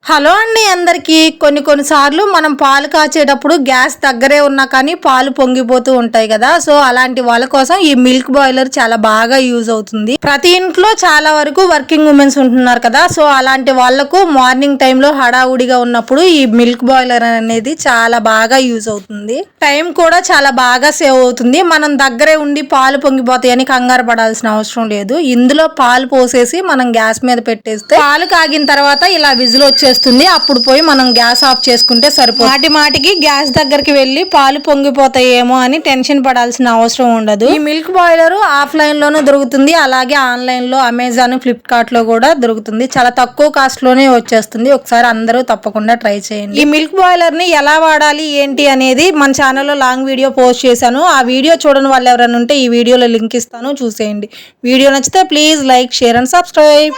Hello అండి అందరికీ కొన్నిసార్లు మనం పాలు కాచేటప్పుడు గ్యాస్ దగ్గరే ఉన్నా కానీ పాలు పొంగిపోతూ ఉంటాయి కదా. సో అలాంటి వాళ్ళ కోసం ఈ మిల్క్ బాయిలర్ చాలా బాగా యూజ్ అవుతుంది. ప్రతి ఇంట్లో చాలా వరకు వర్కింగ్ ఉమెన్స్ ఉంటున్నారు కదా. సో అలాంటి వాళ్ళకు మార్నింగ్ టైంలో హడావుడిగా ఉన్నప్పుడు ఈ మిల్క్ బాయిలర్ అనేది చాలా బాగా యూజ్ అవుతుంది. టైం కూడా చాలా బాగా సేవ్ అవుతుంది. మనం దగ్గరే ఉండి పాలు పొంగిపోతాయని కంగారు పడాల్సిన అవసరం లేదు. ఇందులో పాలు పోసేసి మనం గ్యాస్ మీద పెట్టేస్తే పాలు కాగిన తర్వాత ఇలా విజిల్ వచ్చేస్తుంది. అప్పుడు పోయి మనం గ్యాస్ ఆఫ్ చేసుకుంటే సరిపోతుంది. మాటికి గ్యాస్ దగ్గరికి వెళ్ళి పాలు పొంగిపోతాయేమో అని టెన్షన్ పడాల్సిన అవసరం ఉండదు. ఈ మిల్క్ బాయిలర్ ఆఫ్లైన్ లోనూ దొరుకుతుంది, అలాగే ఆన్లైన్ లో అమెజాన్, ఫ్లిప్కార్ట్ లో కూడా దొరుకుతుంది. చాలా తక్కువ కాస్ట్ లోనే వచ్చేస్తుంది. ఒకసారి అందరూ తప్పకుండా ట్రై చేయండి. ఈ మిల్క్ బాయిలర్ ని ఎలా వాడాలి ఏంటి అనేది మన ఛానల్లో లాంగ్ వీడియో పోస్ట్ చేశాను. ఆ వీడియో చూడని వాళ్ళు ఎవరైనా ఉంటే ఈ వీడియోలో లింక్ ఇస్తాను, చూసేయండి. వీడియో నచ్చితే please like, share and subscribe.